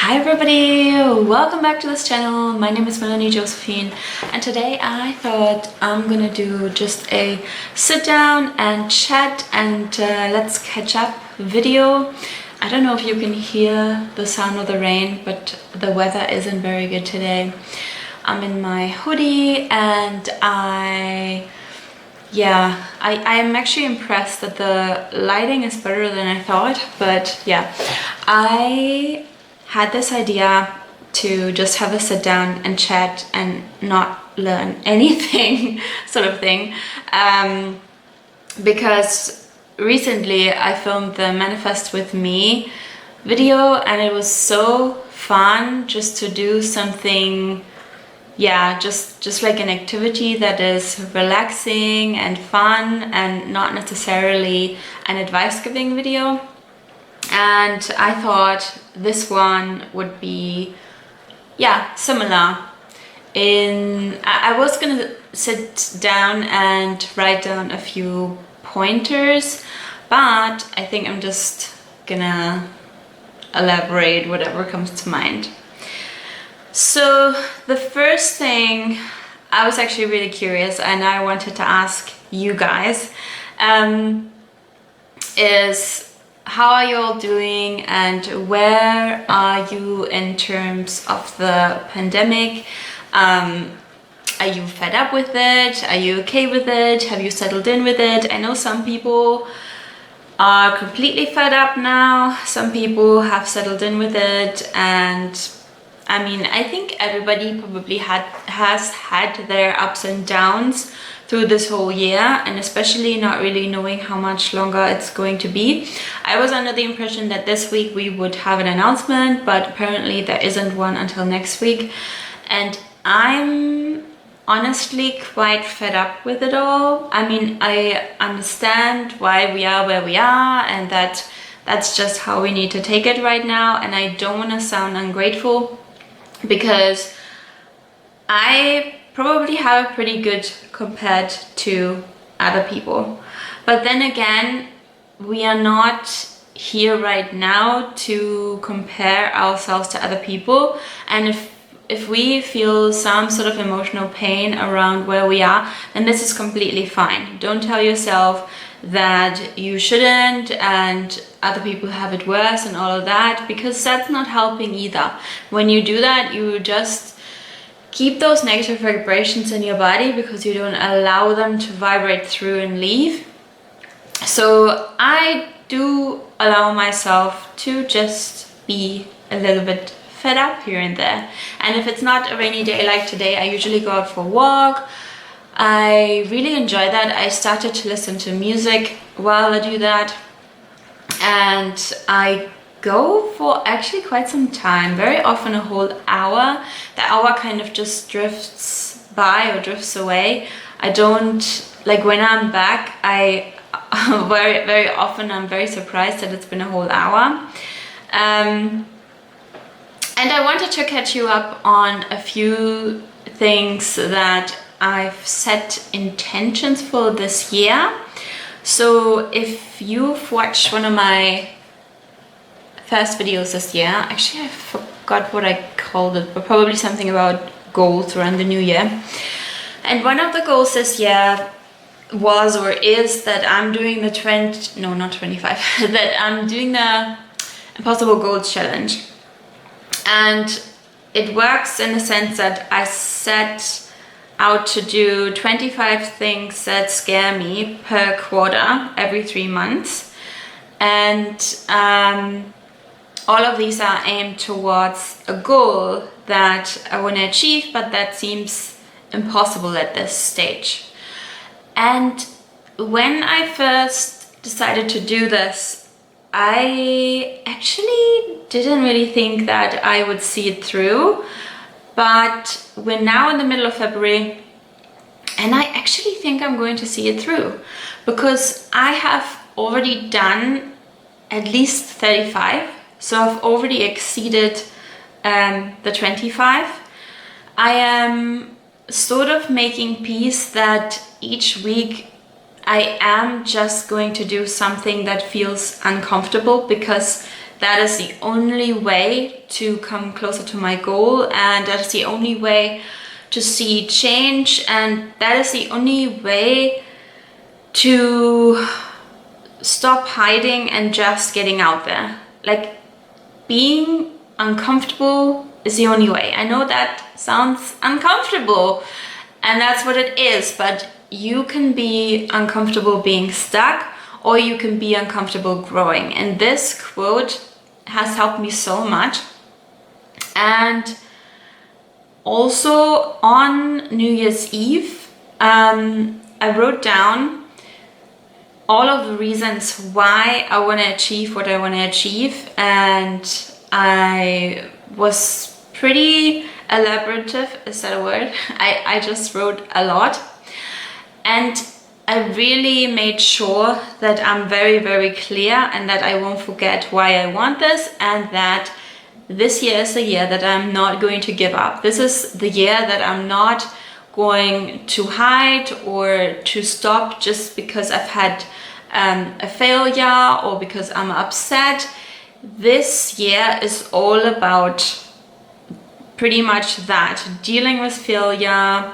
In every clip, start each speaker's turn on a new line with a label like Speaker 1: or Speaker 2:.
Speaker 1: Hi everybody, welcome back to this channel. My name is Melanie Josephine, and today I thought I'm gonna do just a sit down and chat and let's catch up video. I don't know if you can hear the sound of the rain, but the weather isn't very good today. I'm in my hoodie and I'm actually impressed that the lighting is better than I thought. But yeah, I had this idea to just have a sit down and chat and not learn anything sort of thing, because recently I filmed the Manifest With Me video and it was so fun just to do something, just like an activity that is relaxing and fun and not necessarily an advice giving video. And I thought this one would be similar. I was gonna sit down and write down a few pointers, but I think I'm just gonna elaborate whatever comes to mind. So the first thing, I was actually really curious and I wanted to ask you guys is, how are you all doing and where are you in terms of the pandemic? Are you fed up with it? Are you okay with it? Have you settled in with it? I know some people are completely fed up now. Some people have settled in with it, and I mean, I think everybody probably has had their ups and downs through this whole year, and especially not really knowing how much longer it's going to be. I was under the impression that this week we would have an announcement, but apparently there isn't one until next week. And I'm honestly quite fed up with it all. I mean, I understand why we are where we are and that that's just how we need to take it right now. And I don't want to sound ungrateful, because I probably have it pretty good compared to other people. But then again, we are not here right now to compare ourselves to other people. And if we feel some sort of emotional pain around where we are, then this is completely fine. Don't tell yourself that you shouldn't and other people have it worse and all of that, because that's not helping either. When you do that, you just keep those negative vibrations in your body because you don't allow them to vibrate through and leave. So I do allow myself to just be a little bit fed up here and there. And if it's not a rainy day like today, I usually go out for a walk. I really enjoy that. I started to listen to music while I do that, and I go for actually quite some time, very often a whole hour. The hour kind of just drifts by or drifts away. I don't, like, when I'm back, I very often I'm very surprised that it's been a whole hour. And I wanted to catch you up on a few things that I've set intentions for this year. So if you've watched one of my first videos this year, actually I forgot what I called it, but probably something about goals around the new year. And one of the goals this year was or is that I'm doing the that I'm doing the Impossible Goals Challenge. And it works in the sense that I set out to do 25 things that scare me per quarter every 3 months. And all of these are aimed towards a goal that I want to achieve, but that seems impossible at this stage. And when I first decided to do this, I actually didn't really think that I would see it through. But we're now in the middle of February, and I actually think I'm going to see it through, because I have already done at least 35. So I've already exceeded the 25. I am sort of making peace that each week I am just going to do something that feels uncomfortable, because that is the only way to come closer to my goal, and that is the only way to see change, and that is the only way to stop hiding and just getting out there. Like, being uncomfortable is the only way. I know that sounds uncomfortable, and that's what it is, but you can be uncomfortable being stuck, or you can be uncomfortable growing. And this quote has helped me so much. And also on New Year's Eve, I wrote down all of the reasons why I want to achieve what I want to achieve, and I was pretty elaborative, is that a word? I just wrote a lot, and I really made sure that I'm very, very clear, and that I won't forget why I want this, and that this year is the year that I'm not going to give up. This is the year that I'm not going to hide or to stop just because I've had a failure or because I'm upset. This year is all about pretty much that, dealing with failure.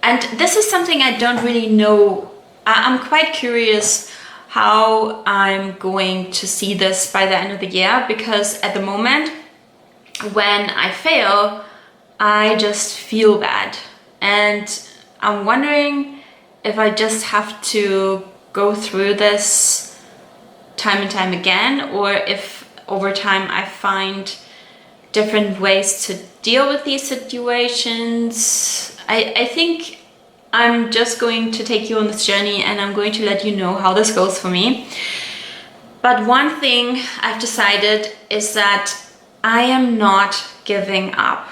Speaker 1: And this is something I don't really know. I'm quite curious how I'm going to see this by the end of the year, because at the moment when I fail, I just feel bad. And I'm wondering if I just have to go through this time and time again, or if over time I find different ways to deal with these situations. I think I'm just going to take you on this journey, and I'm going to let you know how this goes for me. But one thing I've decided is that I am not giving up.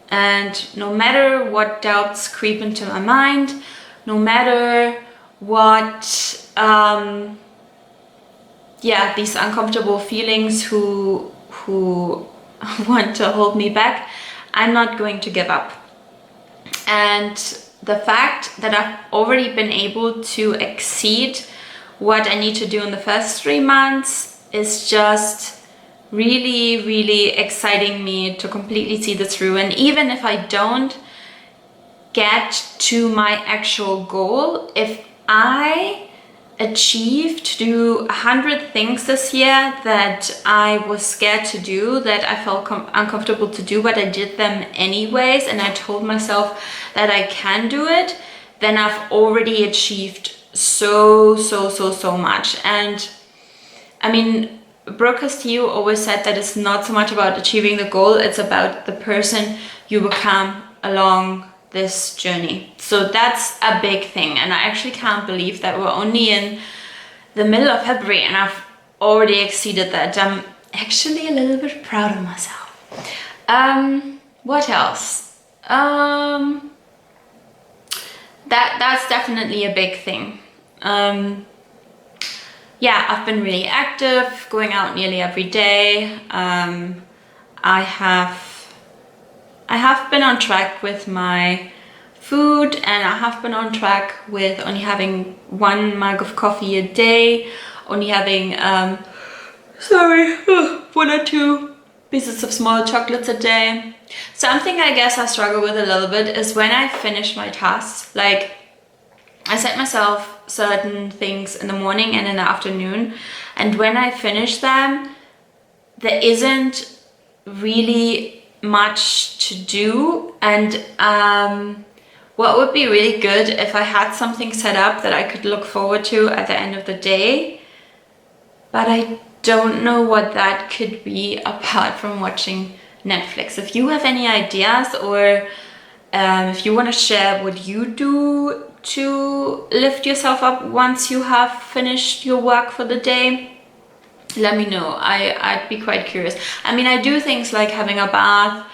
Speaker 1: And no matter what doubts creep into my mind, no matter what these uncomfortable feelings who want to hold me back, I'm not going to give up. And the fact that I've already been able to exceed what I need to do in the first 3 months is just really, really exciting me to completely see this through. And even if I don't get to my actual goal, if I achieve to do 100 things this year that I was scared to do, that I felt uncomfortable to do, but I did them anyways, and I told myself that I can do it, then I've already achieved so much. And I mean, Brooke Castillo always said that it's not so much about achieving the goal, it's about the person you become along this journey. So that's a big thing, and I actually can't believe that we're only in the middle of February and I've already exceeded that. I'm actually a little bit proud of myself. What else? That's definitely a big thing. Yeah, I've been really active, going out nearly every day. I have been on track with my food, and I have been on track with only having 1 mug of coffee a day, only having 1 or 2 pieces of small chocolates a day. Something I guess I struggle with a little bit is when I finish my tasks. Like, I set myself certain things in the morning and in the afternoon, and when I finish them, there isn't really much to do. And what would be really good if I had something set up that I could look forward to at the end of the day, but I don't know what that could be apart from watching Netflix. If you have any ideas, or if you want to share what you do to lift yourself up once you have finished your work for the day, let me know. I'd be quite curious. I mean, I do things like having a bath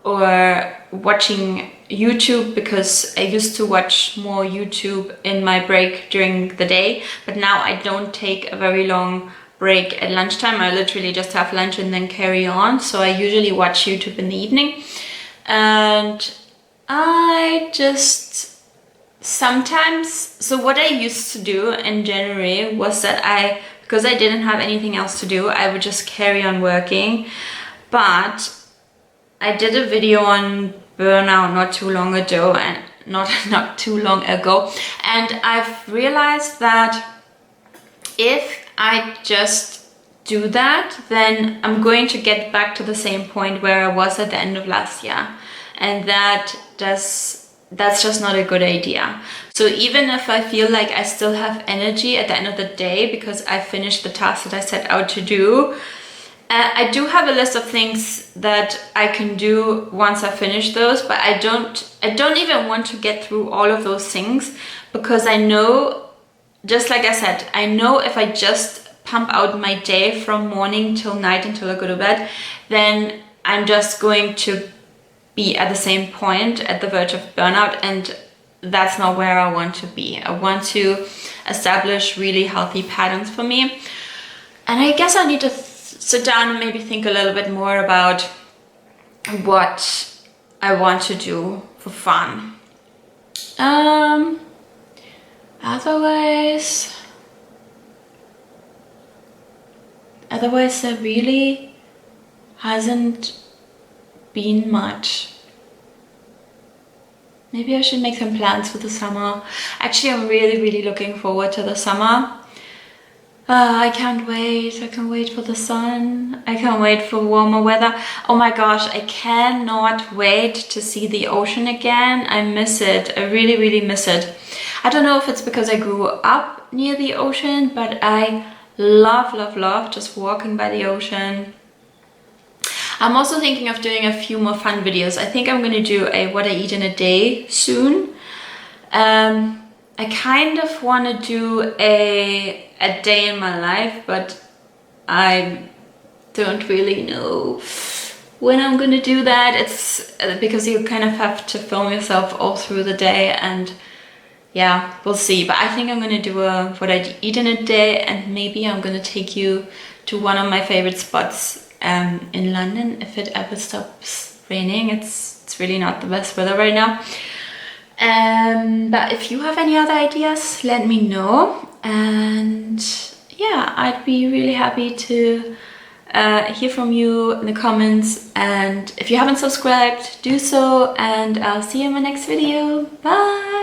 Speaker 1: or watching YouTube, because I used to watch more YouTube in my break during the day, but now I don't take a very long break at lunchtime. I literally just have lunch and then carry on. So I usually watch YouTube in the evening, and I just sometimes, so what I used to do in January was that because I didn't have anything else to do. I would just carry on working. But I did a video on burnout not too long ago, and not too long ago, and I've realized that if I just do that, then I'm going to get back to the same point where I was at the end of last year, and that's just not a good idea. So even if I feel like I still have energy at the end of the day because I finished the task that I set out to do, I do have a list of things that I can do once I finish those, but I don't even want to get through all of those things, because I know, just like I said, I know if I just pump out my day from morning till night until I go to bed, then I'm just going to be at the same point, at the verge of burnout, and that's not where I want to be. I want to establish really healthy patterns for me. And I guess I need to sit down and maybe think a little bit more about what I want to do for fun. Otherwise there really hasn't been much. Maybe I should make some plans for the summer. Actually, I'm really looking forward to the summer. I can't wait. I can't wait for the sun. I can't wait for warmer weather. Oh my gosh, I cannot wait to see the ocean again. I miss it. I really miss it. I don't know if it's because I grew up near the ocean, but I love just walking by the ocean. I'm also thinking of doing a few more fun videos. I think I'm going to do a what I eat in a day soon. I kind of want to do a day in my life, but I don't really know when I'm going to do that. It's because you kind of have to film yourself all through the day, and yeah, we'll see. But I think I'm going to do a what I eat in a day, and maybe I'm going to take you to one of my favorite spots in London if it ever stops raining. It's really not the best weather right now. But if you have any other ideas, let me know. And yeah, I'd be really happy to hear from you in the comments. And if you haven't subscribed, do so. And I'll see you in my next video. Bye!